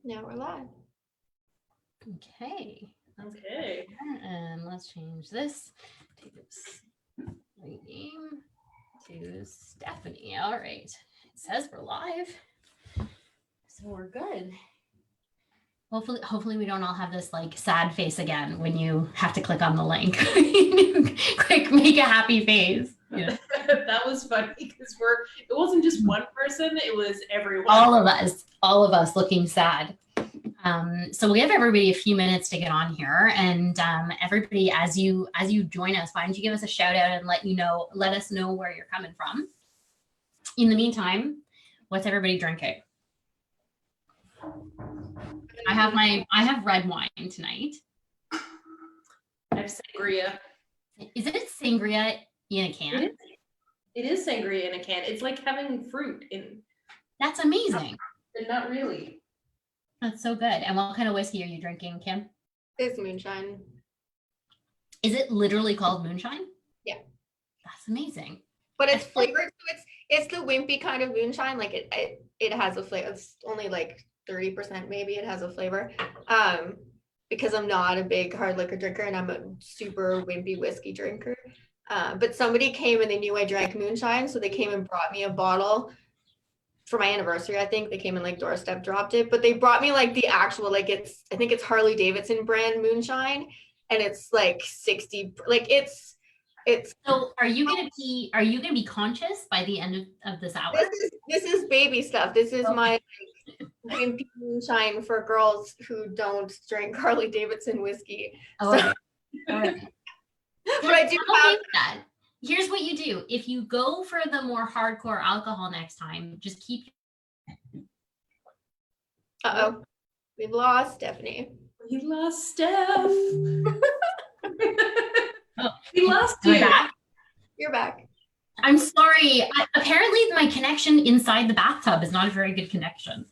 Now we're live. Okay. Okay. And let's change this to name to Stephanie. All right. It says we're live. So we're good. Hopefully we don't all have this like sad face again when you have to click on the link. Quick, make a happy face. Yeah. That was funny because it wasn't just one person, it was everyone. All of us looking sad. So we'll give everybody a few minutes to get on here, and everybody, as you join us, why don't you give us a shout out and let us know where you're coming from. In the meantime, what's everybody drinking? I have red wine tonight. I have sangria. Is it sangria in a can? It is sangria in a can. It's like having fruit in. That's amazing. But not really. That's so good. And what kind of whiskey are you drinking, Kim? It's moonshine. Is it literally called moonshine? Yeah. That's amazing. But it's flavored, so it's the wimpy kind of moonshine. Like it has a flavor. It's only like 30% maybe it has a flavor. Because I'm not a big hard liquor drinker and I'm a super wimpy whiskey drinker. But somebody came and they knew I drank moonshine, so they came and brought me a bottle for my anniversary. I think they came and like doorstep dropped it, but they brought me like the actual, like I think it's Harley Davidson brand moonshine, and it's like 60, like it's. So are you gonna be conscious by the end of this hour? This is baby stuff. This is my wimpy moonshine for girls who don't drink Harley Davidson whiskey. Oh, so. All right. But I do have that. Here's what you do. If you go for the more hardcore alcohol next time, just keep. Uh-oh. We've lost Stephanie. We lost Steph. Oh. We lost you. Back? You're back. I'm sorry. Apparently my connection inside the bathtub is not a very good connection.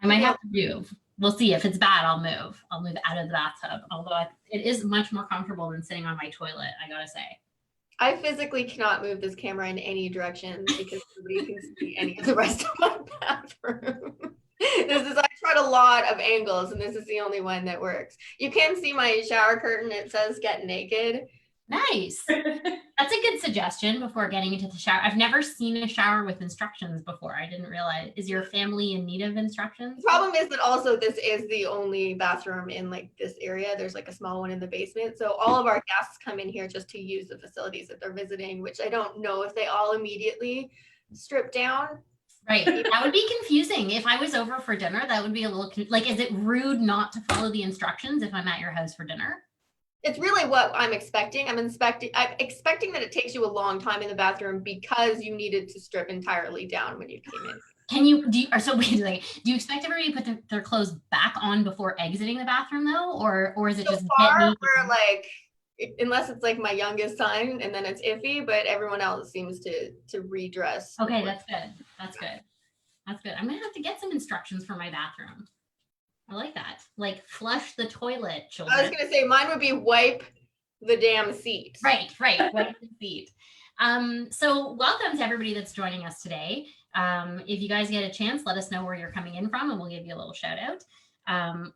I might have to move. We'll see. If it's bad, I'll move. I'll move out of the bathtub. Although it is much more comfortable than sitting on my toilet, I gotta say. I physically cannot move this camera in any direction because nobody can see any of the rest of my bathroom. I tried a lot of angles and this is the only one that works. You can see my shower curtain. It says get naked. Nice. That's a good suggestion before getting into the shower. I've never seen a shower with instructions before. I didn't realize. Is your family in need of instructions? The problem is that also this is the only bathroom in like this area. There's like a small one in the basement. So all of our guests come in here just to use the facilities that they're visiting, which I don't know if they all immediately strip down. Right. That would be confusing. If I was over for dinner, that would be a little like, is it rude not to follow the instructions if I'm at your house for dinner? It's really what I'm expecting. I'm expecting that it takes you a long time in the bathroom because you needed to strip entirely down when you came in. Do you expect everybody to put their clothes back on before exiting the bathroom though? Or is it so just far we're like, unless it's like my youngest son and then it's iffy, but everyone else seems to redress. Okay, that's good. That's good. I'm gonna have to get some instructions for my bathroom. I like that. Like flush the toilet, children. I was gonna say mine would be wipe the damn seat. Right. Wipe the seat. So welcome to everybody that's joining us today. If you guys get a chance, let us know where you're coming in from and we'll give you a little shout out.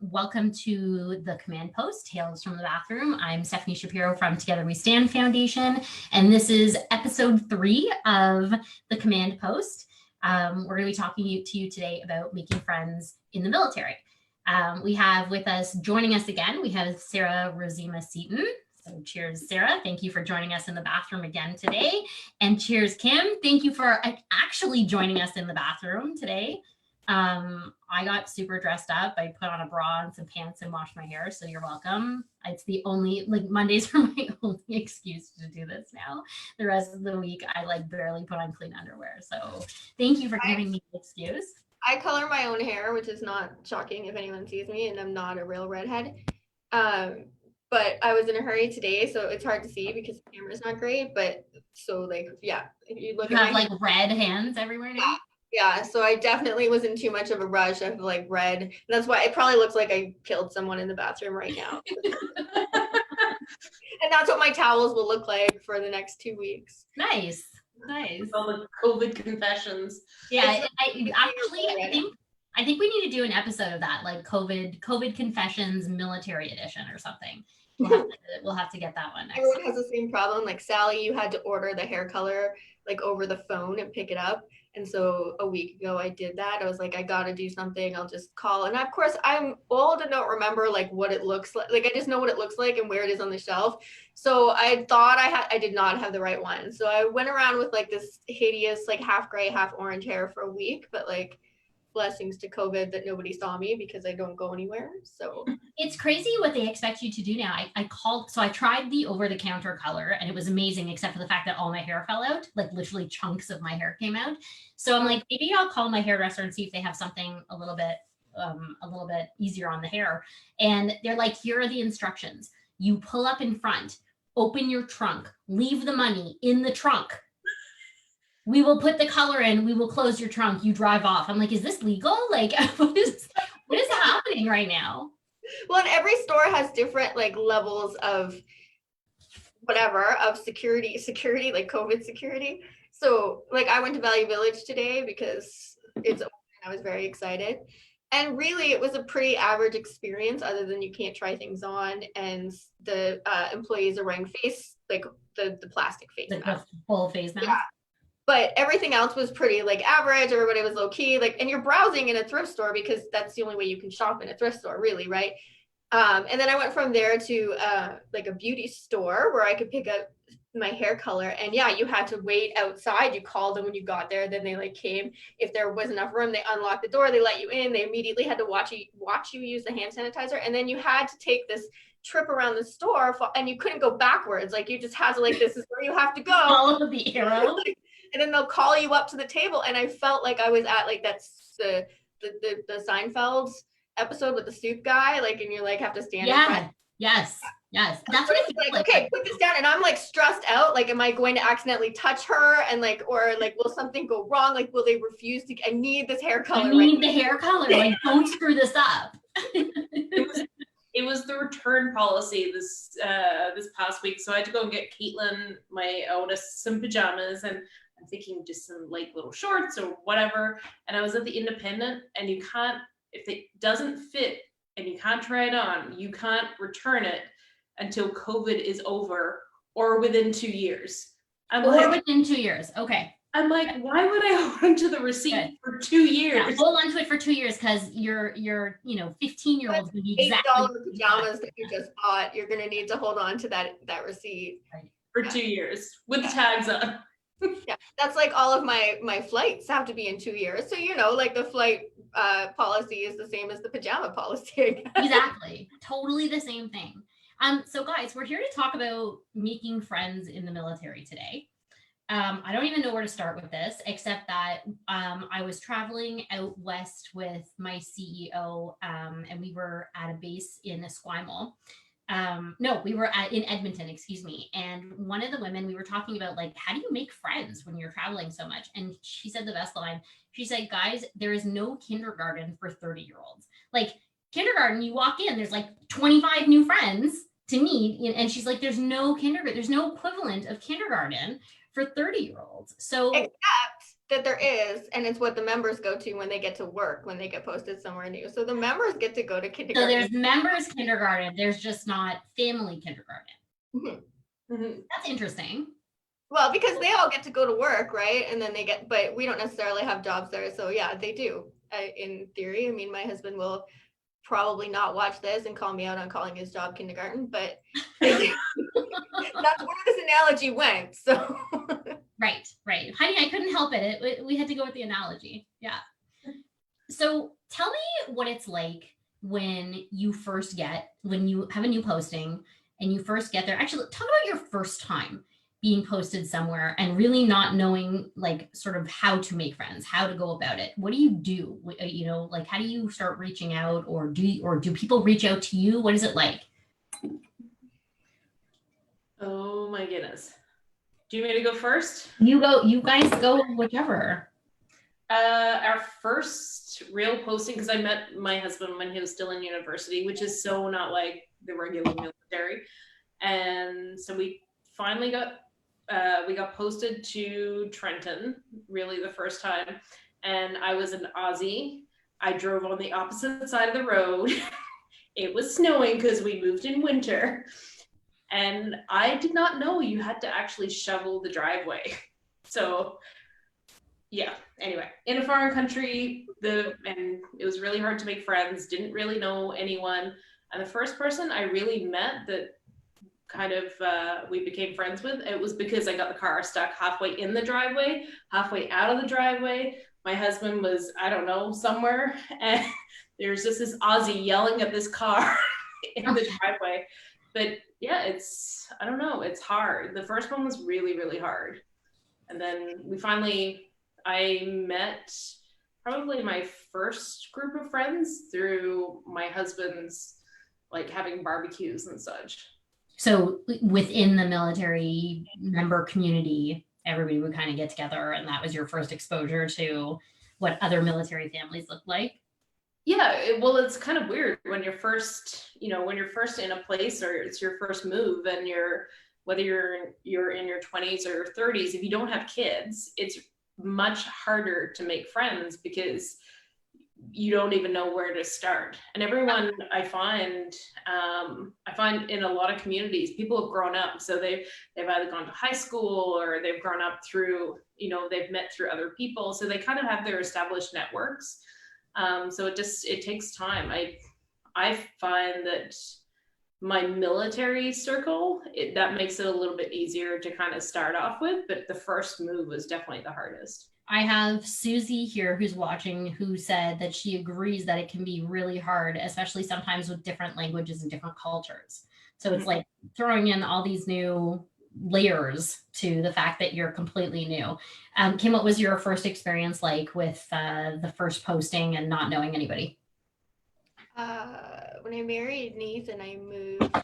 Welcome to the Command Post, Tales from the Bathroom. I'm Stephanie Shapiro from Together We Stand Foundation, and this is episode 3 of the Command Post. We're going to be talking to you today about making friends in the military. We have with us, joining us again, we have Sarah Rozema-Seaton. So cheers, Sarah. Thank you for joining us in the bathroom again today. And cheers, Kim. Thank you for actually joining us in the bathroom today. I got super dressed up. I put on a bra and some pants and washed my hair. So you're welcome. It's the only, like Mondays are my only excuse to do this now. The rest of the week, I like barely put on clean underwear. So thank you for giving me the excuse. I color my own hair, which is not shocking if anyone sees me, and I'm not a real redhead. But I was in a hurry today, so it's hard to see because the camera's not great. But so like, yeah, if you look you at have like red hands everywhere now. Yeah, so I definitely was in too much of a rush of like red. And that's why it probably looks like I killed someone in the bathroom right now. And that's what my towels will look like for the next 2 weeks. Nice. All the COVID confessions. Yeah, I think I think we need to do an episode of that, like COVID confessions military edition or something. We'll have to get that one next Everyone time. has the same problem. Like Sally, you had to order the hair color like over the phone and pick it up. And so a week ago I did that. I was like, I gotta do something. I'll just call. And of course I'm old and don't remember like what it looks like. Like I just know what it looks like and where it is on the shelf. So I thought I did not have the right one. So I went around with like this hideous, like half gray, half orange hair for a week, but like blessings to COVID that nobody saw me because I don't go anywhere. So It's crazy what they expect you to do now. I tried the over-the-counter color and it was amazing, except for the fact that all my hair fell out, like literally chunks of my hair came out. So I'm like, maybe I'll call my hairdresser and see if they have something a little bit easier on the hair. And they're like, here are the instructions. You pull up in front, open your trunk, leave the money in the trunk. We will put the color in, we will close your trunk, you drive off. I'm like, is this legal? Like, what is happening right now? well, and every store has different like levels of whatever of security, like COVID security. So like I went to Value Village today because it's open and I was very excited. And really it was a pretty average experience other than you can't try things on and the employees are wearing the plastic face mask. The full face mask. Yeah. But everything else was pretty like average. Everybody was low key, like, and you're browsing in a thrift store because that's the only way you can shop in a thrift store, really, right? And then I went from there to like a beauty store where I could pick up my hair color. And yeah, you had to wait outside. You called them when you got there. Then they like came. If there was enough room, they unlocked the door. They let you in. They immediately had to watch you use the hand sanitizer. And then you had to take this trip around the store and you couldn't go backwards. Like you just had to like, this is where you have to go. Follow the arrow. And then they'll call you up to the table. And I felt like I was at like that's the Seinfeld episode with the soup guy, like, and you like have to stand in front. Yes. That's what it's like. Okay, put this down, and I'm like stressed out. Like, am I going to accidentally touch her? And like, or like, will something go wrong? Like, will they refuse to? I need this hair color. I need the hair color. Like, don't screw this up. It was the return policy this past week, so I had to go and get Caitlin, my oldest, some pajamas, and I'm thinking just some like little shorts or whatever. And I was at the Independent, and you can't, if it doesn't fit and you can't try it on, you can't return it until COVID is over or within 2 years. Within 2 years. Okay. I'm like, why would I hold on to the receipt for 2 years? Yeah, hold on to it for 2 years because your 15-year-old's gonna be exactly $8 pajamas that you just bought. You're gonna need to hold on to that receipt for 2 years with tags on. Yeah, that's like all of my flights have to be in 2 years. So like the flight policy is the same as the pajama policy. Exactly, totally the same thing. So guys, we're here to talk about making friends in the military today. I don't even know where to start with this, except that I was traveling out west with my CEO, and we were at a base in Esquimalt. We were in Edmonton, excuse me. And one of the women, we were talking about like, how do you make friends when you're traveling so much? And she said the best line. She said, guys, there is no kindergarten for 30-year-olds. Like kindergarten, you walk in, there's like 25 new friends to meet. And she's like, there's no kindergarten, there's no equivalent of kindergarten for 30-year-olds. So except that there is, and it's what the members go to when they get to work, when they get posted somewhere new. So the members get to go to kindergarten. So there's members kindergarten, there's just not family kindergarten. Mm-hmm. Mm-hmm. That's interesting. Well, because they all get to go to work, right? And then but we don't necessarily have jobs there. So yeah, they do. In theory, I mean, my husband will probably not watch this and call me out on calling his job kindergarten, but that's where this analogy went. So right. Honey, I couldn't help it. We had to go with the analogy. Yeah. So tell me what it's like when you have a new posting and you first get there. Actually, talk about your first time being posted somewhere and really not knowing like sort of how to make friends, how to go about it. What do you do? Like how do you start reaching out, or do people reach out to you? What is it like? Oh my goodness. Do you want me to go first? You guys go, whichever. Our first real posting, because I met my husband when he was still in university, which is so not like the regular military. And so we finally got posted to Trenton, really the first time. And I was an Aussie. I drove on the opposite side of the road. It was snowing because we moved in winter. And I did not know you had to actually shovel the driveway. So yeah, anyway, in a foreign country, and it was really hard to make friends, didn't really know anyone. And the first person I really met that kind of we became friends with, it was because I got the car stuck halfway in the driveway, halfway out of the driveway. My husband was, I don't know, somewhere, and there's just this Aussie yelling at this car in the driveway. But yeah, I don't know, it's hard. The first one was really, really hard. And then I met probably my first group of friends through my husband's, like, having barbecues and such. So within the military member community, everybody would kind of get together, and that was your first exposure to what other military families look like? Yeah, well, it's kind of weird when you're first in a place, or it's your first move, and whether you're in your 20s or 30s, if you don't have kids, it's much harder to make friends because you don't even know where to start. And everyone, I find in a lot of communities, people have grown up, so they've either gone to high school or they've grown up through, they've met through other people, so they kind of have their established networks. So it takes time. I find that my military circle, that makes it a little bit easier to kind of start off with, but the first move was definitely the hardest. I have Susie here who's watching, who said that she agrees that it can be really hard, especially sometimes with different languages and different cultures. So it's like throwing in all these new layers to the fact that you're completely new. Kim, what was your first experience like with the first posting and not knowing anybody? When I married Nathan, I moved.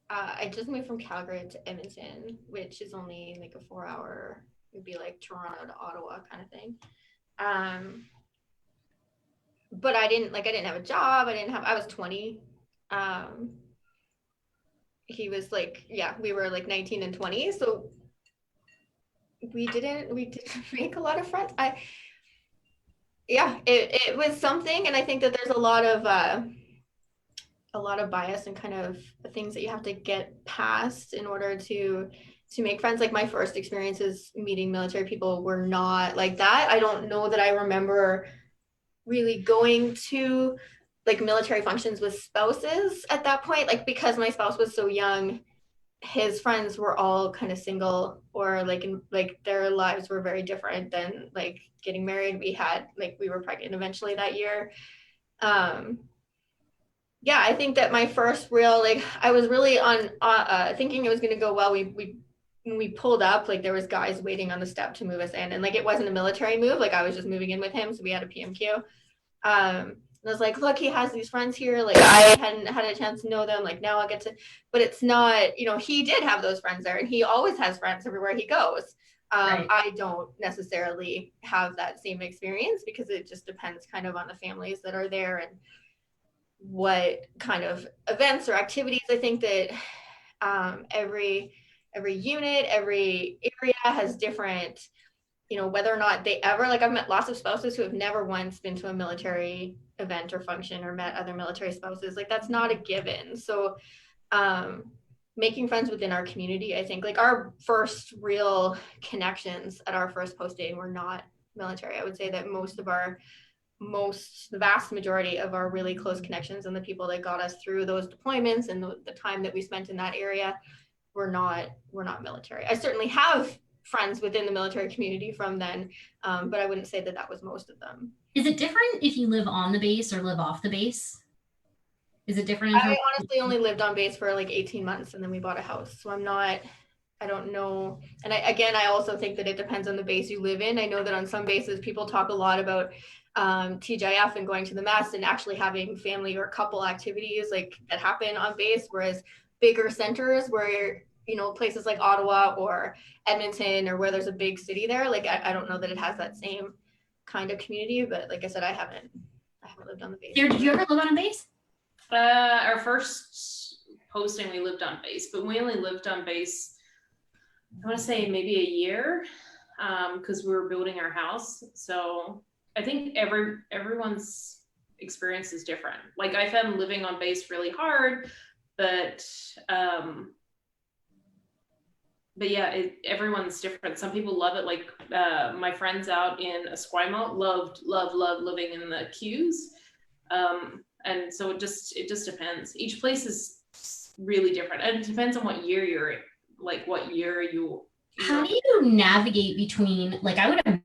I just moved from Calgary to Edmonton, which is only like a 4-hour. It'd be like Toronto to Ottawa kind of thing. But I didn't have a job. I was 20. He was like, yeah, we were like 19 and 20. So we didn't make a lot of friends. It was something. And I think that there's a lot of bias and kind of things that you have to get past in order to make friends. Like my first experiences meeting military people were not like that. I don't know that I remember really going to like military functions with spouses at that point, like because my spouse was so young. His friends were all kind of single, or like their lives were very different than like getting married. We were pregnant eventually that year. Yeah, I think that my first real, like, I was really on thinking it was going to go well. When we pulled up, like there was guys waiting on the step to move us in, and like it wasn't a military move, like I was just moving in with him, so we had a PMQ. And I was like, look, he has these friends here, like I hadn't had a chance to know them, like now I'll get to, but it's not, he did have those friends there, and he always has friends everywhere he goes. Right. I don't necessarily have that same experience because it just depends kind of on the families that are there and what kind of events or activities. I think that every unit, every area has different, whether or not they ever, like I've met lots of spouses who have never once been to a military event or function or met other military spouses. Like that's not a given. So making friends within our community, I think like our first real connections at our first posting were not military. I would say that the vast majority of our really close connections and the people that got us through those deployments and the time that we spent in that area were not military. I certainly have friends within the military community from then, but I wouldn't say that was most of them. Is it different if you live on the base or live off the base? Is it different? I honestly only lived on base for like 18 months and then we bought a house. So I don't know. And I also think that it depends on the base you live in. I know that on some bases people talk a lot about TGIF and going to the mess and actually having family or couple activities like that happen on base, whereas bigger centers where places like Ottawa or Edmonton or where there's a big city there, like I don't know that it has that same kind of community. But like I said, I haven't lived on the base. Sarah, did you ever live on a base? Our first posting we lived on base, but we only lived on base, I want to say maybe a year, because we were building our house. So I think everyone's experience is different. Like I found living on base really hard, but yeah, everyone's different. Some people love it. Like my friends out in Esquimalt love living in the queues. And so it just depends. Each place is really different, and it depends on what year you're in, like what year you. How do you navigate between, like, I would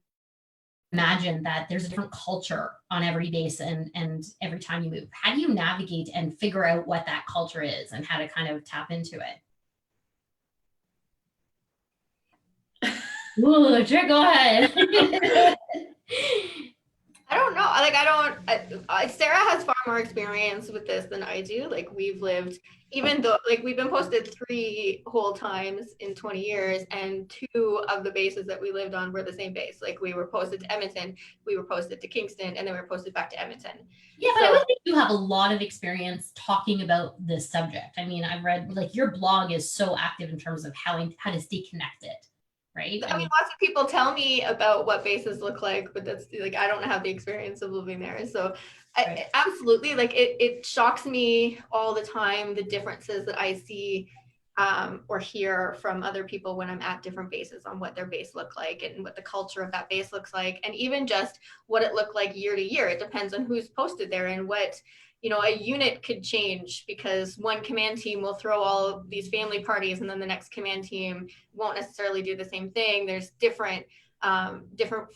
imagine that there's a different culture on every base and every time you move. How do you navigate and figure out what that culture is and how to kind of tap into it? Ooh, sure, go ahead. I don't know. Like, Sarah has far more experience with this than I do. Like, we've lived, even though, like, we've been posted 3 whole times in 20 years, and 2 of the bases that we lived on were the same base. Like, we were posted to Edmonton, we were posted to Kingston, and then we were posted back to Edmonton. Yeah, but I would think you have a lot of experience talking about this subject. I mean, I've read, like, your blog is so active in terms of how to stay connected. Right? I mean, lots of people tell me about what bases look like, but that's like, I don't have the experience of living there. So right. Absolutely, like it shocks me all the time, the differences that I see or hear from other people when I'm at different bases on what their base look like and what the culture of that base looks like. And even just what it looked like year to year. It depends on who's posted there and what, you know, a unit could change because one command team will throw all of these family parties and then the next command team won't necessarily do the same thing. There's different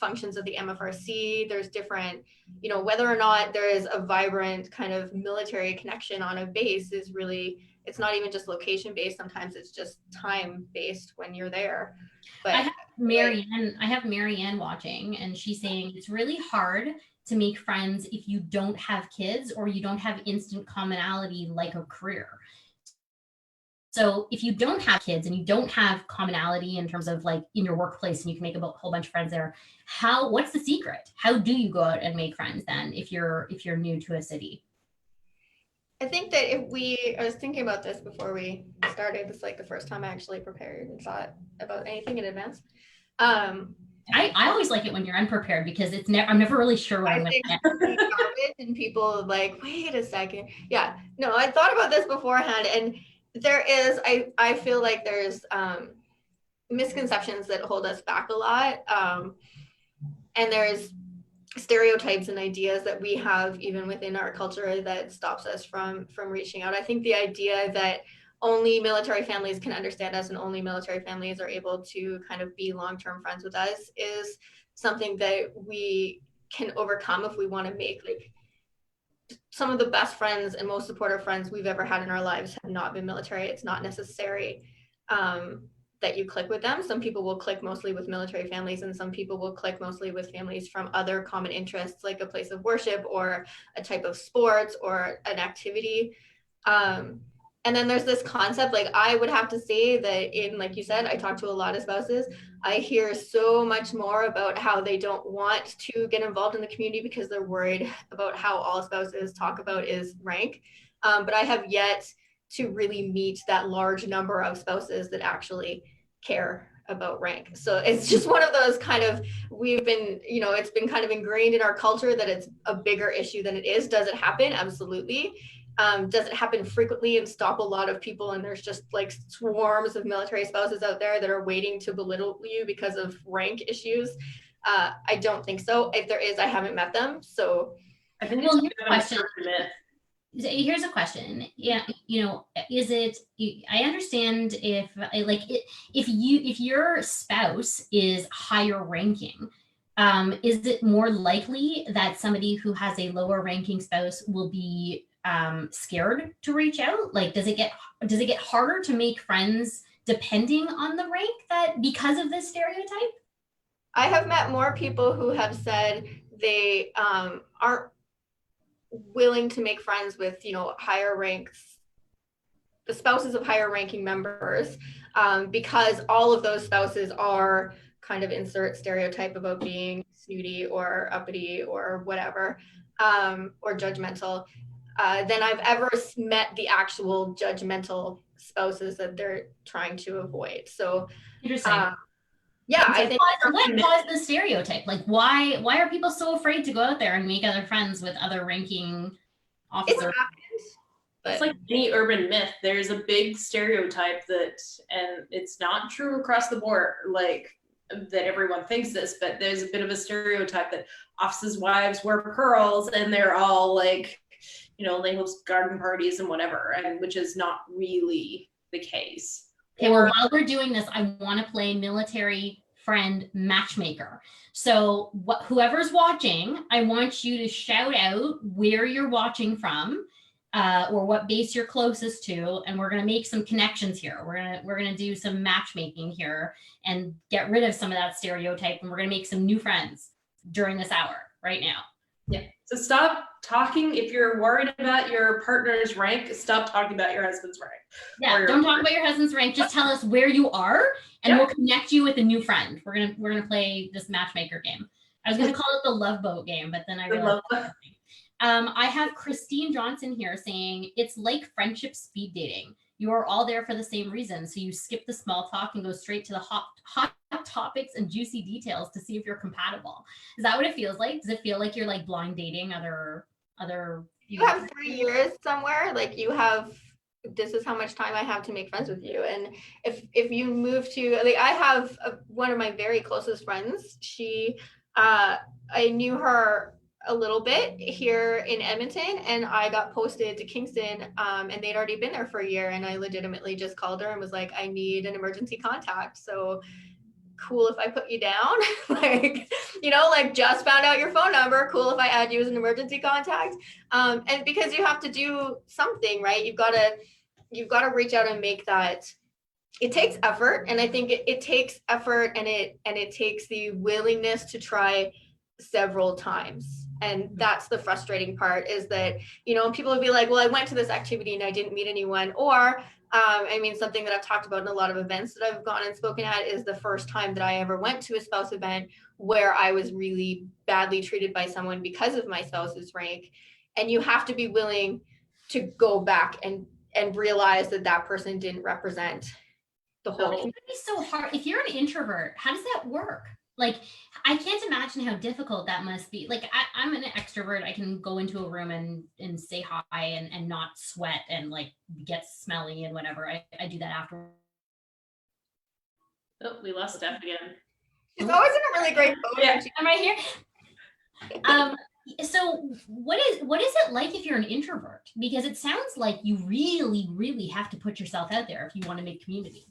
functions of the MFRC. There's different, you know, whether or not there is a vibrant kind of military connection on a base is really, it's not even just location based. Sometimes it's just time based when you're there. But I have Marianne watching, and she's saying it's really hard to make friends if you don't have kids or you don't have instant commonality like a career. So if you don't have kids and you don't have commonality in terms of like in your workplace and you can make a whole bunch of friends there, what's the secret? How do you go out and make friends then if you're new to a city? I think that I was thinking about this before we started. It's like the first time I actually prepared and thought about anything in advance. I always like it when you're unprepared because I'm never really sure what I'm going to get. Garbage and people like, wait a second. Yeah, no, I thought about this beforehand, and there is, I feel like there's misconceptions that hold us back a lot, and there's stereotypes and ideas that we have even within our culture that stops us from reaching out. I think the idea that only military families can understand us and only military families are able to kind of be long-term friends with us is something that we can overcome if we want to make, like, some of the best friends and most supportive friends we've ever had in our lives have not been military. It's not necessary that you click with them. Some people will click mostly with military families, and some people will click mostly with families from other common interests, like a place of worship or a type of sports or an activity. And then there's this concept, like, I would have to say that like you said, I talk to a lot of spouses. I hear so much more about how they don't want to get involved in the community because they're worried about how all spouses talk about is rank. But I have yet to really meet that large number of spouses that actually care about rank. So it's just one of those kind of, we've been, you know, it's been kind of ingrained in our culture that it's a bigger issue than it is. Does it happen? Absolutely. Does it happen frequently and stop a lot of people? And there's just like swarms of military spouses out there that are waiting to belittle you because of rank issues. I don't think so. If there is, I haven't met them. So I think it's a question. Here's a question. Yeah, you know, is it? I understand if your spouse is higher ranking, is it more likely that somebody who has a lower ranking spouse will be scared to reach out? Like, does it get harder to make friends depending on the rank because of this stereotype? I have met more people who have said they aren't willing to make friends with, you know, higher ranks, the spouses of higher ranking members, because all of those spouses are kind of insert stereotype about being snooty or uppity or whatever, or judgmental, than I've ever met the actual judgmental spouses that they're trying to avoid. So interesting. Yeah, So I think what caused the stereotype? Like, why are people so afraid to go out there and make other friends with other ranking it's officers? happened, but It's like any urban myth. There's a big stereotype that, and it's not true across the board, like that everyone thinks this, but there's a bit of a stereotype that officers' wives wear pearls and they're all like, you know, they host garden parties and whatever, and which is not really the case. Okay, well, while we're doing this, I want to play military friend matchmaker. So whoever's watching, I want you to shout out where you're watching from, or what base you're closest to, and we're going to make some connections here. We're gonna do some matchmaking here and get rid of some of that stereotype, and we're going to make some new friends during this hour right now. Yeah. So stop talking. If you're worried about your partner's rank, stop talking about your husband's rank. Yeah, don't talk about your husband's rank. Just tell us where you are, and we'll connect you with a new friend. We're gonna play this matchmaker game. I was gonna call it the love boat game, but then I realized. I have Christine Johnson here saying it's like friendship speed dating. You are all there for the same reason, so you skip the small talk and go straight to the hot topics and juicy details to see if you're compatible. Is that what it feels like? Does it feel like you're like blind dating other? You have 3 years somewhere, like you have. This is how much time I have to make friends with you, and if you move to, like, I have one of my very closest friends. She, I knew her a little bit here in Edmonton, and I got posted to Kingston, and they'd already been there for a year, and I legitimately just called her and was like, I need an emergency contact. So cool if I put you down. Like, you know, like, just found out your phone number, cool if I add you as an emergency contact. And because you have to do something, right? You've got to reach out and make that. It takes effort, and I think it takes effort, and it takes the willingness to try several times. And that's the frustrating part, is that, you know, people would be like, well, I went to this activity and I didn't meet anyone. Or I mean, something that I've talked about in a lot of events that I've gone and spoken at is the first time that I ever went to a spouse event where I was really badly treated by someone because of my spouse's rank. And you have to be willing to go back and realize that that person didn't represent the whole. It would be so hard. If you're an introvert, how does that work? Like, I can't imagine how difficult that must be. Like, I'm an extrovert. I can go into a room and say hi and not sweat and like get smelly and whatever. I do that after. Oh, we lost Steph again. She's always in a really great mode. Yeah. I'm right here. So what is it like if you're an introvert? Because it sounds like you really, really have to put yourself out there if you want to make community.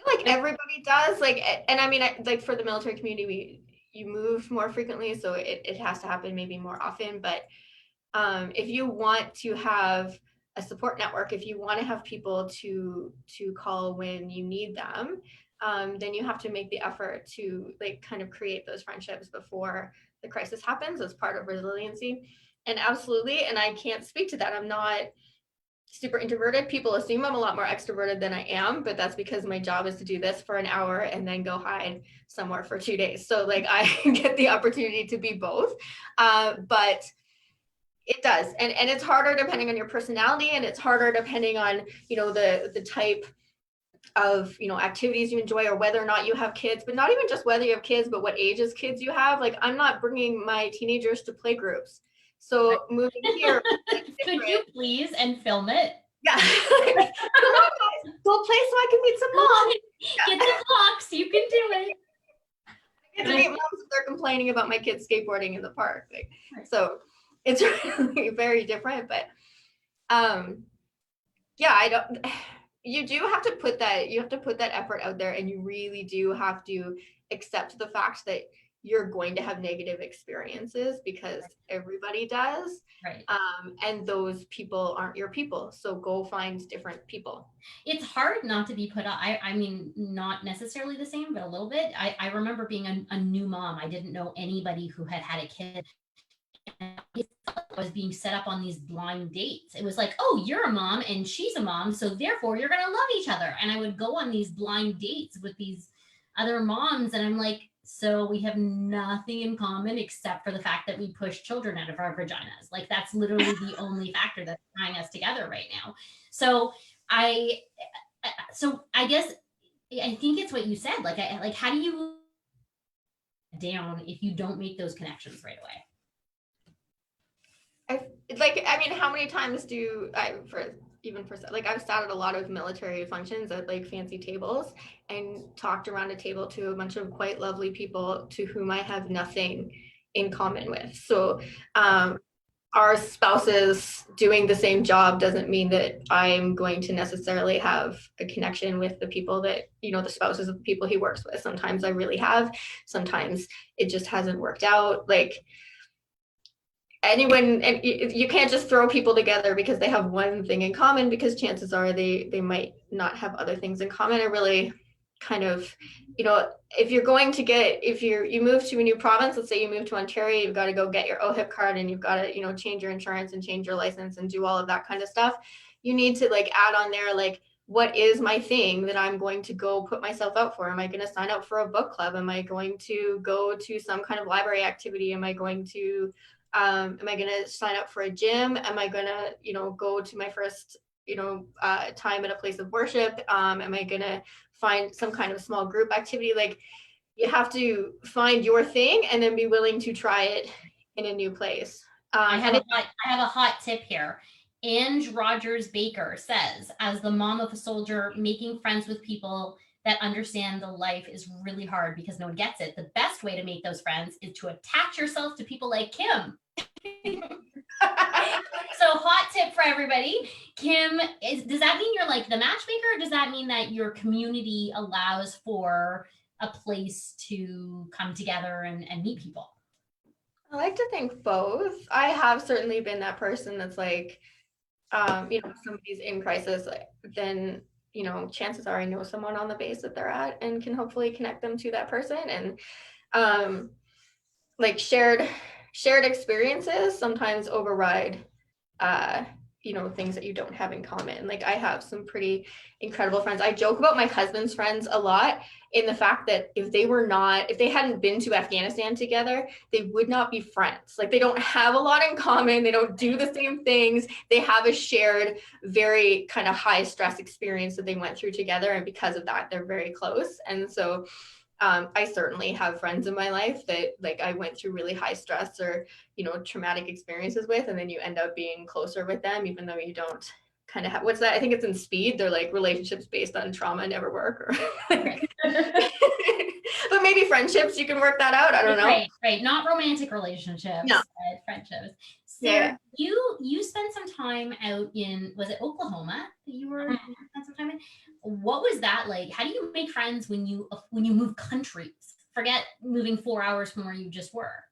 I feel like everybody does, like, and I mean, like, for the military community, you move more frequently, so it has to happen maybe more often. But if you want to have a support network, if you want to have people to call when you need them, then you have to make the effort to, like, kind of create those friendships before the crisis happens as part of resiliency. And absolutely, and I can't speak to that. I'm not super introverted. People assume I'm a lot more extroverted than I am, but that's because my job is to do this for an hour and then go hide somewhere for 2 days. So, like, I get the opportunity to be both, but it does, and it's harder depending on your personality, and it's harder depending on, you know, the type of, you know, activities you enjoy, or whether or not you have kids. But not even just whether you have kids, but what ages kids you have. Like, I'm not bringing my teenagers to play groups. So moving here, could you please and film it? Yeah. Come on, guys, go play so I can meet some moms. Get the clocks, you can do it. I get to meet moms if they're complaining about my kids skateboarding in the park. Like, so it's really very different. But yeah, you do have to put that effort out there, and you really do have to accept the fact that you're going to have negative experiences, because everybody does. Right. And those people aren't your people. So go find different people. It's hard not to be put on. I mean, not necessarily the same, but a little bit. I remember being a new mom. I didn't know anybody who had a kid. And I was being set up on these blind dates. It was like, oh, you're a mom and she's a mom, so therefore you're going to love each other. And I would go on these blind dates with these other moms, and I'm like, so we have nothing in common except for the fact that we push children out of our vaginas. Like, that's literally the only factor that's tying us together right now. So I guess I think it's what you said. Like, like, how do you down if you don't make those connections right away? I mean, how many times do I, like, I've sat at a lot of military functions at like fancy tables and talked around a table to a bunch of quite lovely people to whom I have nothing in common with. So, our spouses doing the same job doesn't mean that I'm going to necessarily have a connection with the people that, the spouses of the people he works with. Sometimes I really have, sometimes it just hasn't worked out. Like, anyone, and you can't just throw people together because they have one thing in common, because chances are they might not have other things in common. I really kind of, if you're going to you move to a new province, let's say you move to Ontario, you've got to go get your OHIP card and you've got to, change your insurance and change your license and do all of that kind of stuff. You need to like add on there, like, what is my thing that I'm going to go put myself out for? Am I going to sign up for a book club? Am I going to go to some kind of library activity? Am I going to sign up for a gym? Am I going to, go to my first, time at a place of worship? Am I going to find some kind of small group activity? Like, you have to find your thing and then be willing to try it in a new place. I have a hot tip here. Ange Rogers Baker says, as the mom of a soldier, making friends with people that understand the life is really hard because no one gets it. The best way to make those friends is to attach yourself to people like Kim. So hot tip for everybody. Kim, does that mean you're like the matchmaker, or does that mean that your community allows for a place to come together and meet people? I like to think both. I have certainly been that person that's like, if somebody's in crisis, then, chances are I know someone on the base that they're at and can hopefully connect them to that person. And like shared experiences sometimes override, things that you don't have in common. Like, I have some pretty incredible friends. I joke about my husband's friends a lot, in the fact that if they hadn't been to Afghanistan together, they would not be friends. Like, they don't have a lot in common. They don't do the same things. They have a shared, very kind of high stress experience that they went through together. And because of that, they're very close. And so I certainly have friends in my life that, like, I went through really high stress or, traumatic experiences with, and then you end up being closer with them, even though you don't kind of have, what's that? I think it's in Speed. They're like, relationships based on trauma never work. Or but maybe friendships, you can work that out. I don't know. Right. Not romantic relationships, no. But friendships. Sarah, you spent some time out in, was it Oklahoma that you were spent some time in? What was that like? How do you make friends when you move countries? Forget moving 4 hours from where you just were.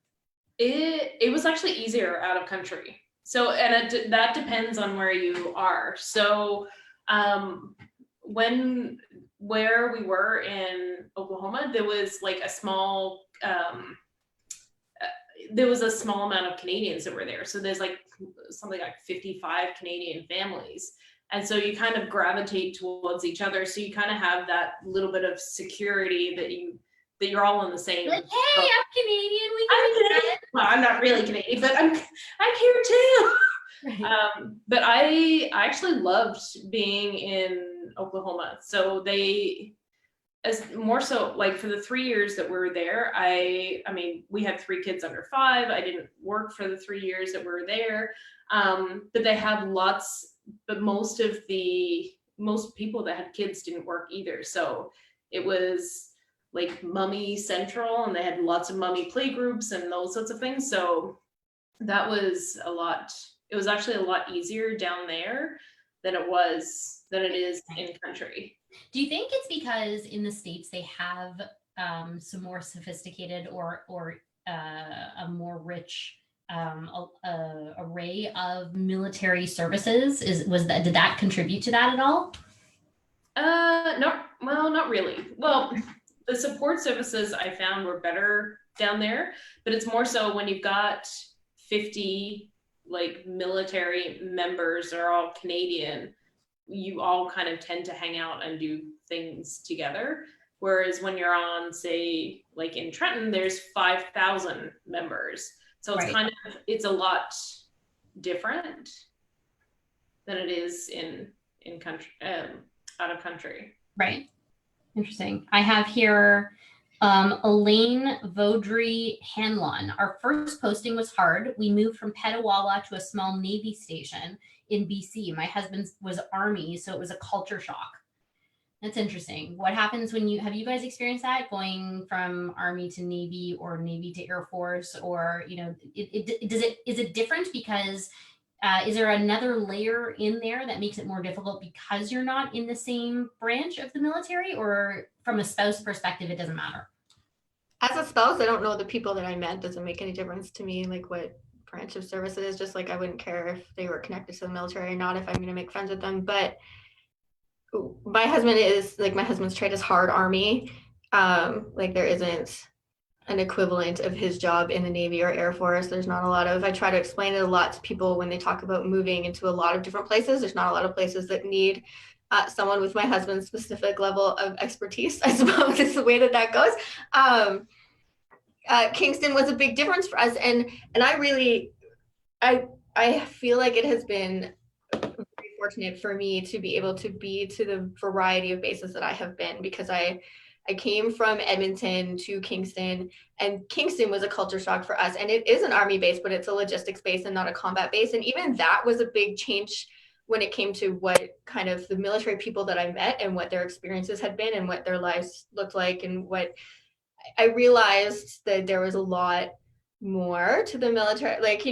It was actually easier out of country. So, and that depends on where you are. So, where we were in Oklahoma, there was like a small, amount of Canadians that were there. So there's like something like 55 Canadian families. And so you kind of gravitate towards each other. So you kind of have that little bit of security that you're all in the same. Like, hey, I'm Canadian. I'm Canadian. Well, I'm not really Canadian, but I'm here too. Right. But I actually loved being in Oklahoma. So as more so, like, for the 3 years that we were there, I mean, we had 3 kids under 5. I didn't work for the 3 years that we were there. But they had but most people that had kids didn't work either. So it was like mummy central, and they had lots of mummy play groups and those sorts of things. So that was it was actually a lot easier down there than it is in country. Do you think it's because in the States they have some more sophisticated or a more rich array of military services? Did that contribute to that at all? Not really. Well, the support services I found were better down there, but it's more so when you've got 50 like military members that are all Canadian, you all kind of tend to hang out and do things together. Whereas when you're on, say, like in Trenton, there's 5,000 members. So it's right. It's a lot different than it is in country, out of country. Right. Interesting. I have here Elaine Vaudry Hanlon. Our first posting was hard. We moved from Petawawa to a small Navy station in BC. My husband was Army, so it was a culture shock. That's interesting. What happens when have you guys experienced that, going from Army to Navy or Navy to Air Force, or, is it different because is there another layer in there that makes it more difficult because you're not in the same branch of the military, or from a spouse perspective, it doesn't matter? As a spouse, I don't know the people that I met. Doesn't make any difference to me, like what branch of service it is. Just like I wouldn't care if they were connected to the military or not, if I'm going to make friends with them. But my husband's trade is hard Army. Like there isn't an equivalent of his job in the Navy or Air Force. There's not a lot of, I try to explain it a lot to people when they talk about moving into a lot of different places. There's not a lot of places that need someone with my husband's specific level of expertise, I suppose is the way that goes. Kingston was a big difference for us. And I feel like it has been very fortunate for me to be able to be to the variety of bases that I have been, because I came from Edmonton to Kingston, and Kingston was a culture shock for us. And it is an Army base, but it's a logistics base and not a combat base. And even that was a big change when it came to what kind of the military people that I met and what their experiences had been and what their lives looked like. And what I realized that there was a lot more to the military. Like,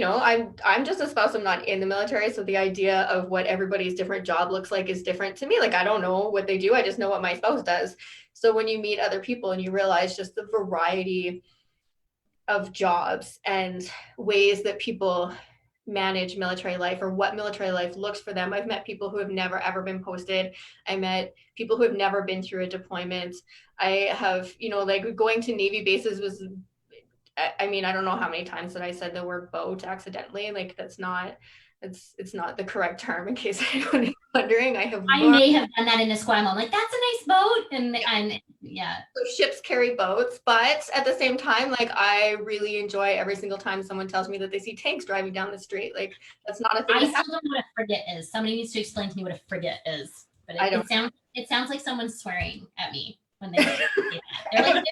I'm just a spouse, I'm not in the military. So the idea of what everybody's different job looks like is different to me. Like, I don't know what they do. I just know what my spouse does. So when you meet other people and you realize just the variety of jobs and ways that people manage military life, or what military life looks for them. I've met people who have never ever been posted. I met people who have never been through a deployment. I have, like going to Navy bases was, I don't know how many times that I said the word boat accidentally. Like it's not the correct term, in case anyone is wondering. I may have done that in Esquimalt. Like, that's a nice boat. And yeah. So ships carry boats, but at the same time, like I really enjoy every single time someone tells me that they see tanks driving down the street. Like that's not a thing. I still don't know what a frigate is. Somebody needs to explain to me what a frigate is. But it sounds like someone's swearing at me when they say that. They're like,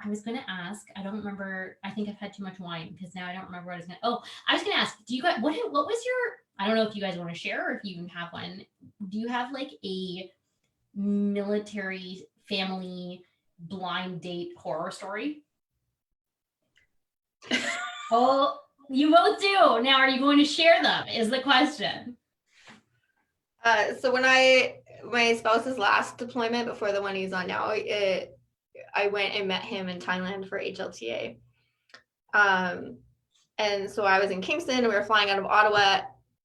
I was going to ask, I don't remember. I think I've had too much wine because now I don't remember what I was going to. Oh, I was going to ask, do you guys, what was your, I don't know if you guys want to share or if you even have one. Do you have like a military family blind date horror story? Oh, you both do. Now, are you going to share them is the question. So when my spouse's last deployment before the one he's on now, I went and met him in Thailand for HLTA. And so I was in Kingston and we were flying out of Ottawa.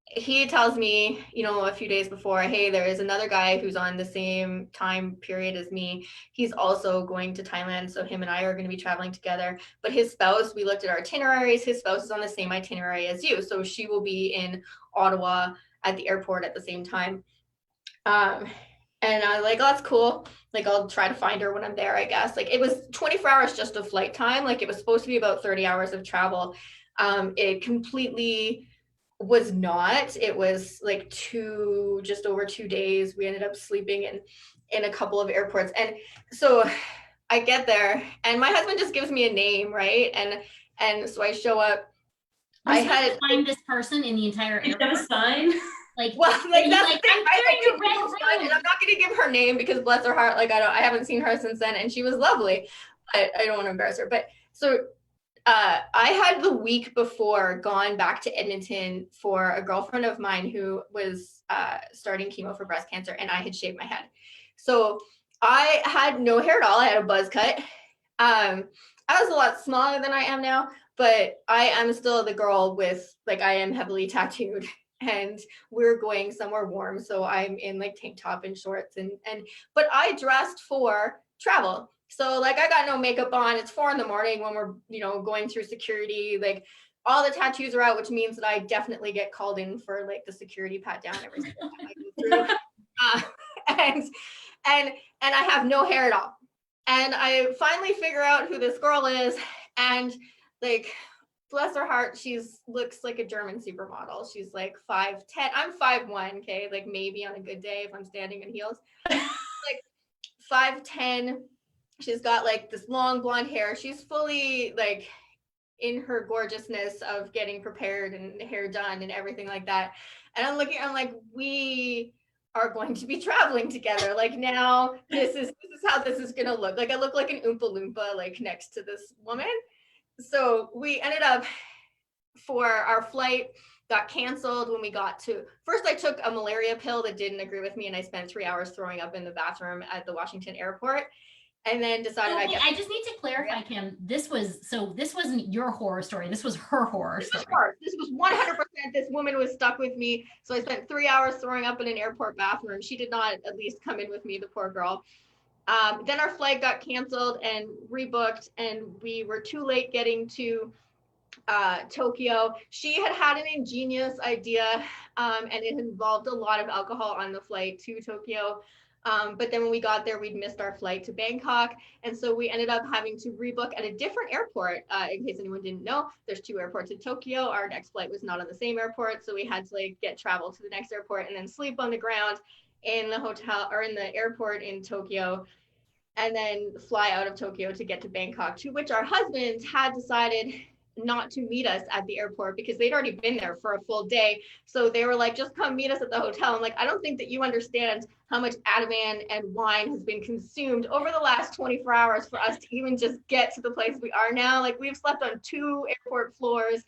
He tells me, a few days before, hey, there is another guy who's on the same time period as me. He's also going to Thailand. So him and I are going to be traveling together. But his spouse, we looked at our itineraries. His spouse is on the same itinerary as you. So she will be in Ottawa at the airport at the same time. And I was like, oh, that's cool. Like, I'll try to find her when I'm there, I guess. Like, it was 24 hours just of flight time. Like, it was supposed to be about 30 hours of travel. It completely was not. It was like just over 2 days. We ended up sleeping in a couple of airports. And so I get there and my husband just gives me a name, right? And so I show up. I had to find this person in the entire airport. You have a sign? Like, well, like that's the thing. I'm not going to give her name because bless her heart, like I haven't seen her since then, and she was lovely. I don't want to embarrass her, but so I had the week before gone back to Edmonton for a girlfriend of mine who was starting chemo for breast cancer, and I had shaved my head, so I had no hair at all. I had a buzz cut. I was a lot smaller than I am now, but I am still the girl with I am heavily tattooed. And we're going somewhere warm. So I'm in like tank top and shorts but I dressed for travel. So I got no makeup on. It's 4 a.m. when we're, going through security, all the tattoos are out, which means that I definitely get called in for the security pat down every single time I go through. And I have no hair at all. And I finally figure out who this girl is. And bless her heart, looks like a German supermodel. She's like 5'10". I'm 5'1", okay, like maybe on a good day if I'm standing in heels. Like 5'10". She's got like this long blonde hair. She's fully like in her gorgeousness of getting prepared and hair done and everything like that. And I'm like, we are going to be traveling together. Like now, this is how this is gonna look. Like I look like an Oompa Loompa like next to this woman. So we ended up, for our flight got canceled when we got to, first I took a malaria pill that didn't agree with me and I spent 3 hours throwing up in the bathroom at the Washington airport, and then decided I just need to clarify, Kim, this wasn't your horror story, this was her horror story. This was 100%, this woman was stuck with me. So I spent 3 hours throwing up in an airport bathroom. She did not at least come in with me, the poor girl. Then our flight got canceled and rebooked, and we were too late getting to Tokyo. She had an ingenious idea, and it involved a lot of alcohol on the flight to Tokyo. But then when we got there, we'd missed our flight to Bangkok. And so we ended up having to rebook at a different airport. In case anyone didn't know, there's 2 airports in Tokyo. Our next flight was not on the same airport. So we had to like get travel to the next airport and then sleep on the ground in the hotel or in the airport in Tokyo, and then fly out of Tokyo to get to Bangkok, to which our husbands had decided not to meet us at the airport because they'd already been there for a full day. So they were like, just come meet us at the hotel. I'm like, I don't think that you understand how much Ativan and wine has been consumed over the last 24 hours for us to even just get to the place we are now. Like we've slept on 2 airport floors.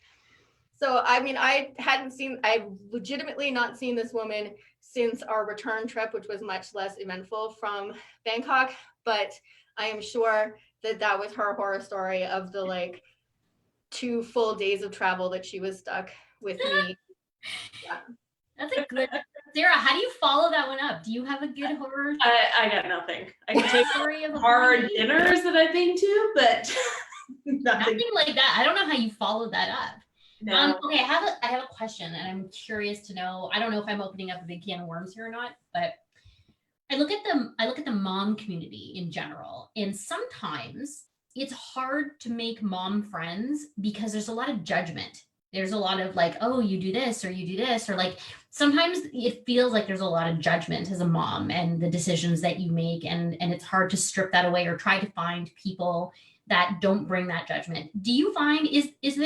So, I mean, I've legitimately not seen this woman since our return trip, which was much less eventful from Bangkok, but I am sure that was her horror story of the like 2 full days of travel that she was stuck with me. Yeah. That's a good, Sarah, how do you follow that one up? Do you have a good horror I got nothing. I can take story of a hard party? dinners that I've been to, but nothing. Nothing like that. I don't know how you followed that up. No. Okay, I have a question, and I'm curious to know. I don't know if I'm opening up a big can of worms here or not, but I look at the mom community in general, and sometimes it's hard to make mom friends because there's a lot of judgment. There's a lot of like, oh, you do this or you do this, or like sometimes it feels like there's a lot of judgment as a mom and the decisions that you make, and it's hard to strip that away or try to find people that don't bring that judgment. Do you find is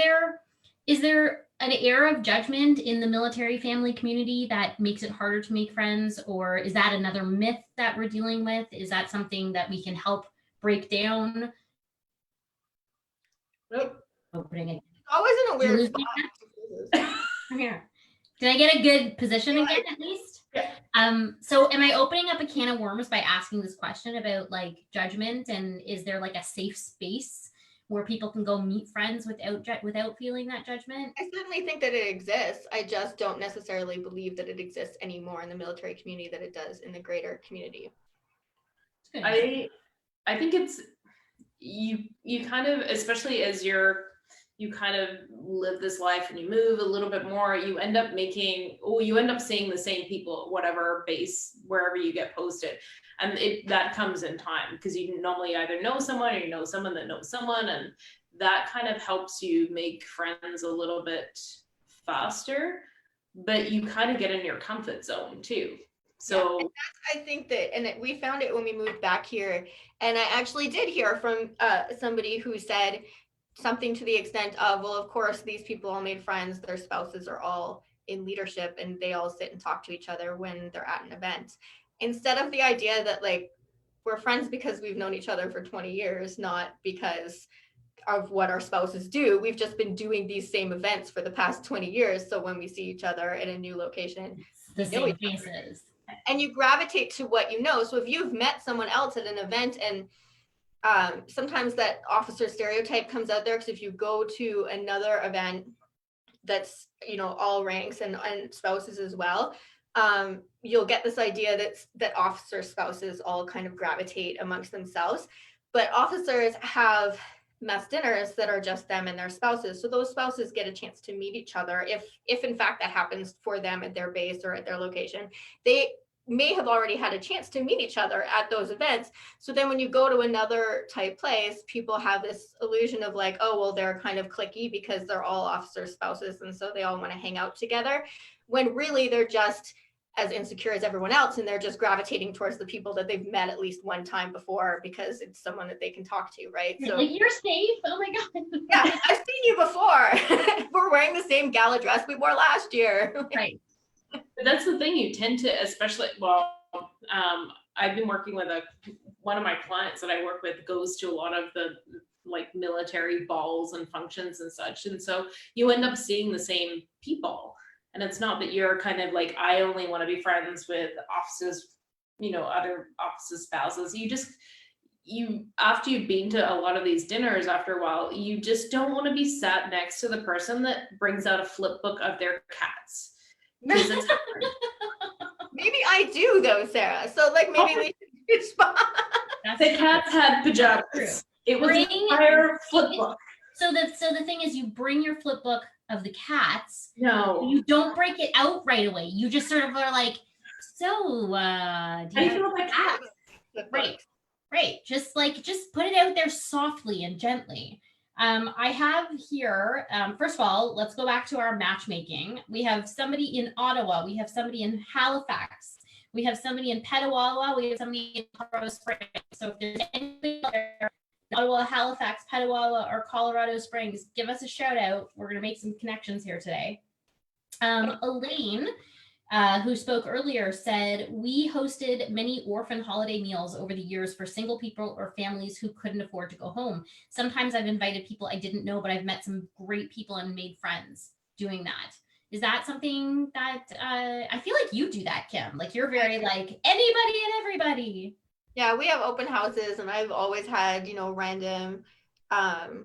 there an air of judgment in the military family community that makes it harder to make friends, or is that another myth that we're dealing with? Is that something that we can help break down? Nope. Opening it. Always in a Did you weird lose spot. me? I'm here. Did I get a good position again at least? Yeah. So am I opening up a can of worms by asking this question about like judgment, and is there like a safe space where people can go meet friends without feeling that judgment? I certainly think that it exists. I just don't necessarily believe that it exists anymore in the military community that it does in the greater community. I think it's you kind of, especially as you kind of live this life and you move a little bit more, you end up seeing the same people at whatever base, wherever you get posted. And that comes in time because you normally either know someone or you know someone that knows someone, and that kind of helps you make friends a little bit faster, but you kind of get in your comfort zone too. So yeah, I think that, and we found it when we moved back here, and I actually did hear from somebody who said something to the extent of, well, of course, these people all made friends, their spouses are all in leadership and they all sit and talk to each other when they're at an event. Instead of the idea that like we're friends because we've known each other for 20 years, not because of what our spouses do. We've just been doing these same events for the past 20 years. So when we see each other in a new location, it's the same faces. And you gravitate to what you know. So if you've met someone else at an event, and sometimes that officer stereotype comes out there, because if you go to another event that's, you know, all ranks and spouses as well, you'll get this idea that officer spouses all kind of gravitate amongst themselves. But officers have mess dinners that are just them and their spouses. So those spouses get a chance to meet each other if in fact that happens for them at their base or at their location. may have already had a chance to meet each other at those events. So then when you go to another type place, people have this illusion of like, oh, well, they're kind of cliquey because they're all officer spouses. And so they all want to hang out together, when really they're just as insecure as everyone else. And they're just gravitating towards the people that they've met at least one time before because it's someone that they can talk to, right? So like, you're safe. Oh my God. yeah, I've seen you before. We're wearing the same gala dress we wore last year. Right. But that's the thing, you tend to, especially, I've been working with one of my clients that I work with goes to a lot of the like military balls and functions and such. And so you end up seeing the same people. And it's not that you're kind of like, I only want to be friends with officers, other officers' spouses. After you've been to a lot of these dinners, after a while, you just don't want to be sat next to the person that brings out a flip book of their cats. Because it's hard. Maybe I do though, Sarah. So like maybe we should spot. The cats had pajamas. It was an entire flip book. So the thing is, you bring your flip book of the cats. No. You don't break it out right away. You just sort of are like, so do you feel like cat? Right. Just put it out there softly and gently. I have here, first of all, let's go back to our matchmaking. We have somebody in Ottawa. We have somebody in Halifax. We have somebody in Petawawa. We have somebody in Colorado Springs. So if there's anybody there in Ottawa, Halifax, Petawawa, or Colorado Springs, give us a shout out. We're going to make some connections here today. Elaine, who spoke earlier, said, we hosted many orphan holiday meals over the years for single people or families who couldn't afford to go home. Sometimes I've invited people I didn't know, but I've met some great people and made friends doing that. Is that something that I feel like you do that, Kim? Like you're very like anybody and everybody. Yeah, we have open houses, and I've always had, random, and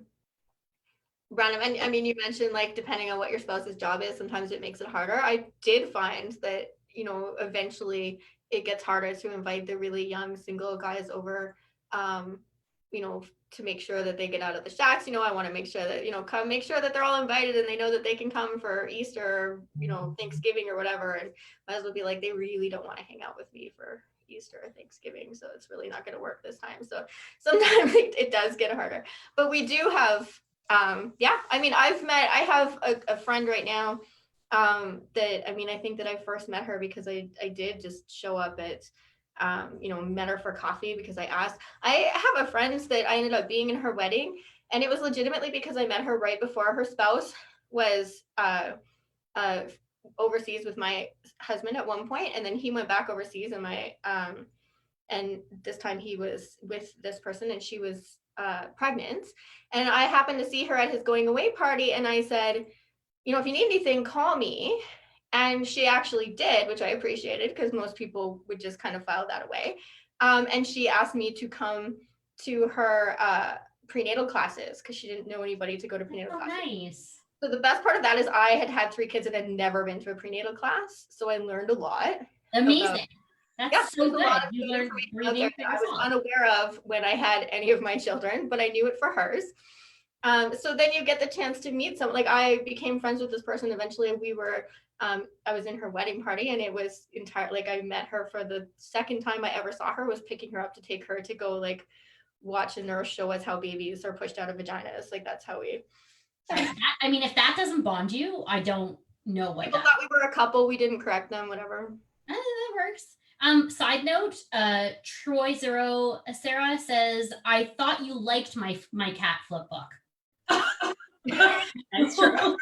I mean, you mentioned like depending on what your spouse's job is, sometimes it makes it harder. I did find that, eventually it gets harder to invite the really young single guys over, to make sure that they get out of the shacks. I want to make sure that, make sure that they're all invited and they know that they can come for Easter, or, Thanksgiving or whatever. And might as well be like, they really don't want to hang out with me for Easter or Thanksgiving, so it's really not going to work this time. So sometimes it does get harder, but we do have, I have a friend right now, that, I think that I first met her because I did just show up at, met her for coffee because I asked. I have a friend that I ended up being in her wedding, and it was legitimately because I met her right before her spouse was, overseas with my husband at one point, and then he went back overseas, and and this time he was with this person, and she was pregnant, and I happened to see her at his going away party, and I said, if you need anything, call me. And she actually did, which I appreciated because most people would just kind of file that away. And she asked me to come to her prenatal classes because she didn't know anybody to go to prenatal classes. Nice. So the best part of that is I had 3 kids and had never been to a prenatal class. So I learned a lot. Amazing. That's so good. You learned I was unaware of when I had any of my children, but I knew it for hers. So then you get the chance to meet someone. Like I became friends with this person. Eventually we were, I was in her wedding party, and it was like I met her for the second time I ever saw her was picking her up to take her to go like watch a nurse show us how babies are pushed out of vaginas. Like that's how we. If that doesn't bond you, I don't know what. People thought we were a couple. We didn't correct them, whatever. That works. Side note, Troy Zero Sarah says, I thought you liked my cat flip book. That's true.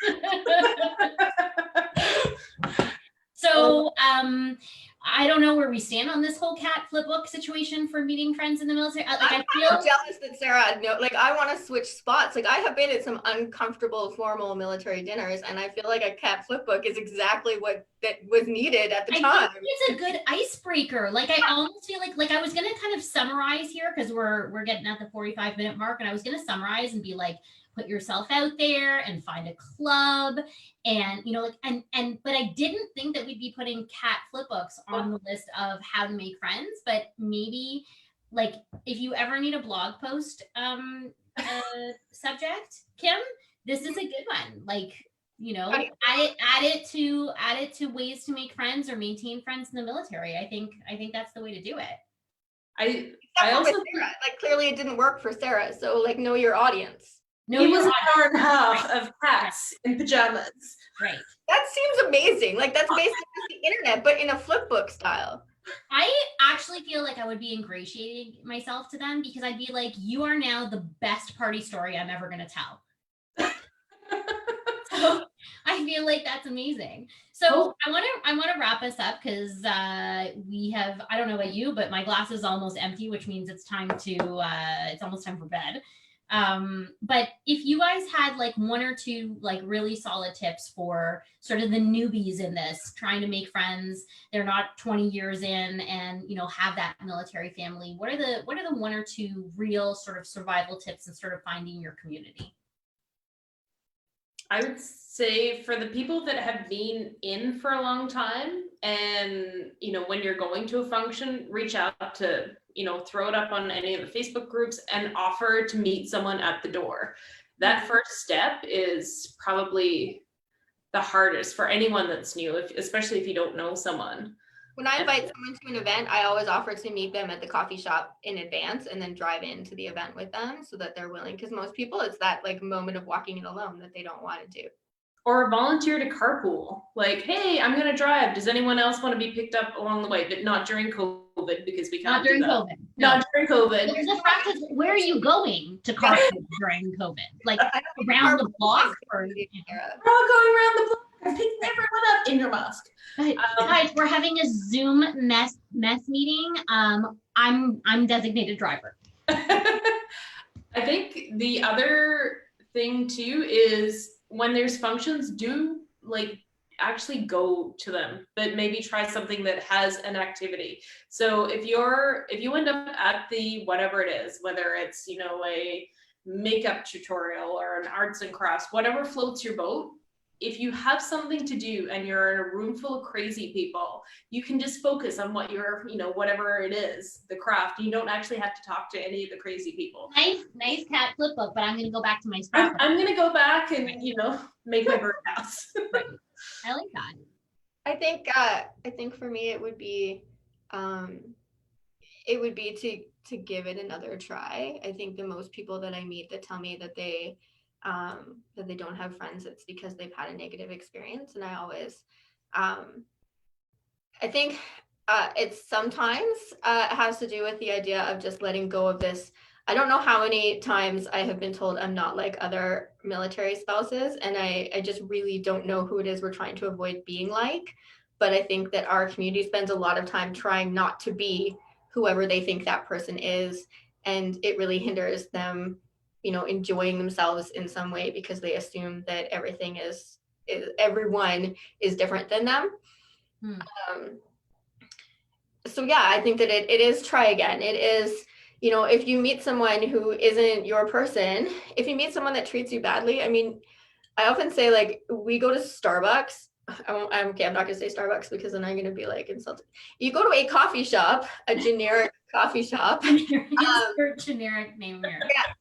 So I don't know where we stand on this whole cat flip book situation for meeting friends in the military. I feel jealous that Sarah, I want to switch spots. Like I have been at some uncomfortable formal military dinners, and I feel like a cat flip book is exactly what that was needed at the time. Think it's a good icebreaker. Like I almost feel like I was gonna kind of summarize here because we're getting at the 45-minute mark, and I was gonna summarize and be like, put yourself out there and find a club, and but I didn't think that we'd be putting cat flip books on the list of how to make friends. But maybe like if you ever need a blog post subject, Kim, this is a good one. Like you know, Right. add it to ways to make friends or maintain friends in the military. I think that's the way to do it. I Except for also with Sarah. Like clearly it didn't work for Sarah. So like know your audience. No, it was you're an hour and a half Right. of cats in pajamas. right. That seems amazing. Like that's basically just the internet, but in a flip book style. I actually feel like I would be ingratiating myself to them because I'd be like, you are now the best party story I'm ever going to tell. So I feel like that's amazing. So I want to wrap us up because we have, I don't know about you, but my glass is almost empty, which means it's almost time for bed. But if you guys had like one or two like really solid tips for sort of the newbies in this, trying to make friends, they're not 20 years in and, you know, have that military family, what are the one or two real sort of survival tips and sort of finding your community? I would say for the people that have been in for a long time and, you know, when you're going to a function, reach out to, you know, throw it up on any of the Facebook groups and offer to meet someone at the door. That first step is probably the hardest for anyone that's new, especially if you don't know someone. When I invite someone to an event, I always offer to meet them at the coffee shop in advance and then drive into the event with them so that they're willing. Because most people, it's that like moment of walking in alone that they don't want to do. Or volunteer to carpool. Like, hey, I'm going to drive. Does anyone else want to be picked up along the way? But not during COVID because we can't Not during do that. COVID. Not during COVID. There's a fact is, where are you going to carpool during COVID? Like around the block? Or, We're all going around the block and picking everyone up in your mask. Guys, we're having a Zoom mess meeting. I'm designated driver. I think the other thing too is when there's functions, do like actually go to them, but maybe try something that has an activity. So if you end up at the whatever it is, whether it's, you know, a makeup tutorial or an arts and crafts, whatever floats your boat, if you have something to do and you're in a room full of crazy people, you can just focus on what you're, you know, whatever it is, the craft. You don't actually have to talk to any of the crazy people. Nice cat flip book, but I'm going to go back to my I'm, scrapbook. I'm going to go back and, you know, make my birdhouse. Right. I like that. I think for me it would be to give it another try. I think the most people that I meet that tell me that they don't have friends, it's because they've had a negative experience. And I always I think it's sometimes has to do with the idea of just letting go of this. I don't know how many times I have been told I'm not like other military spouses, and I just really don't know who it is we're trying to avoid being like. But I think that our community spends a lot of time trying not to be whoever they think that person is, and it really hinders them, you know, enjoying themselves in some way because they assume that everyone is different than them. So yeah, I think that it is try again. It is, you know, if you meet someone who isn't your person, if you meet someone that treats you badly, I mean, I often say like we go to Starbucks. I'm not gonna say Starbucks because then I'm gonna be like insulted. You go to a coffee shop, a generic coffee shop. Generic name here. Yeah,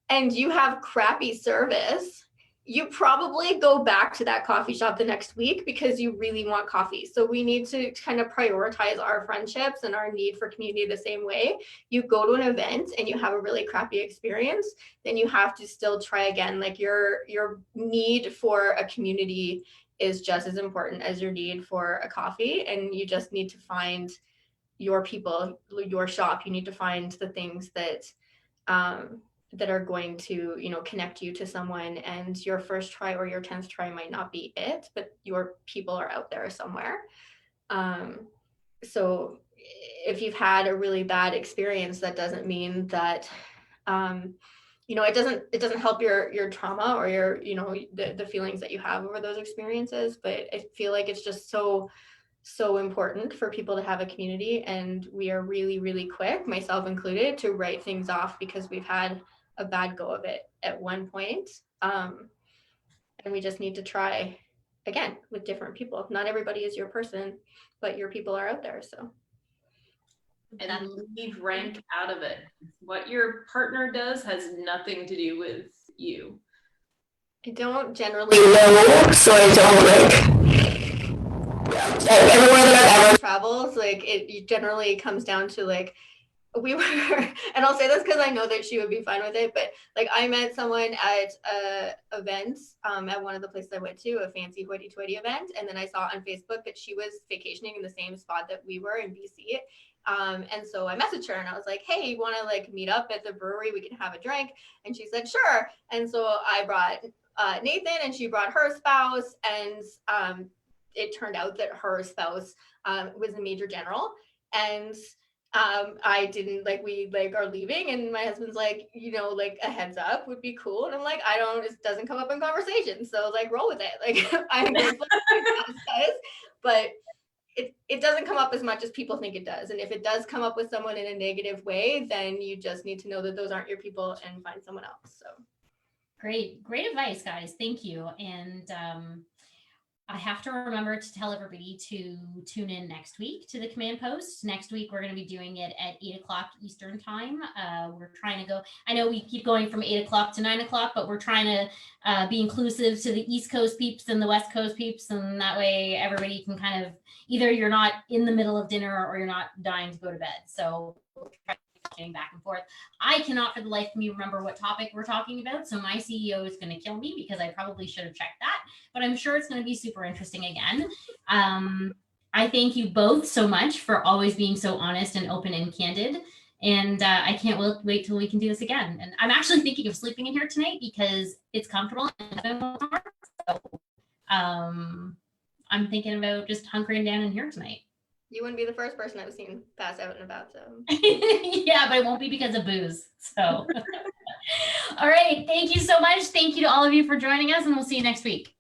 and you have crappy service. You probably go back to that coffee shop the next week because you really want coffee. So we need to kind of prioritize our friendships and our need for community the same way. You go to an event and you have a really crappy experience, then you have to still try again. Like your need for a community is just as important as your need for a coffee, and you just need to find your people, your shop. You need to find the things that are going to, you know, connect you to someone, and your first try or your 10th try might not be it, but your people are out there somewhere. So if you've had a really bad experience, that doesn't mean that, you know, it doesn't help your trauma or your, you know, the feelings that you have over those experiences. But I feel like it's just so important for people to have a community, and we are really, really quick, myself included, to write things off because we've had a bad go of it at one point. And we just need to try again with different people. Not everybody is your person, but your people are out there. So. And leave rank out of it. What your partner does has nothing to do with you. I don't generally know, so I don't everywhere that I've ever traveled, like it generally comes down to like we were, and I'll say this because I know that she would be fine with it, but like I met someone at a event at one of the places I went to, a fancy hoity-toity event, and then I saw on Facebook that she was vacationing in the same spot that we were in BC. And so I messaged her and I was like, hey, you want to like meet up at the brewery? We can have a drink. And she said, sure. And so I brought Nathan and she brought her spouse, and it turned out that her spouse was a major general. And I didn't like, we like are leaving, and my husband's like, you know, like a heads up would be cool. And I'm like, it doesn't come up in conversation. So like roll with it. Like I'm grateful it does, but it doesn't come up as much as people think it does. And if it does come up with someone in a negative way, then you just need to know that those aren't your people and find someone else. So great advice, guys. Thank you. And I have to remember to tell everybody to tune in next week to the command post. Next week, we're going to be doing it at 8 o'clock Eastern time. We're trying to go, I know we keep going from 8 o'clock to 9 o'clock, but we're trying to be inclusive to the East Coast peeps and the West Coast peeps. And that way everybody can kind of, either you're not in the middle of dinner or you're not dying to go to bed. So we'll try getting back and forth. I cannot for the life of me remember what topic we're talking about, so my CEO is going to kill me because I probably should have checked that, but I'm sure it's going to be super interesting again. I thank you both so much for always being so honest and open and candid, and I can't wait till we can do this again. And I'm actually thinking of sleeping in here tonight because it's comfortable, so I'm thinking about just hunkering down in here tonight. You wouldn't be the first person I've seen pass out and about, so. Yeah, but it won't be because of booze. So, all right. Thank you so much. Thank you to all of you for joining us, and we'll see you next week.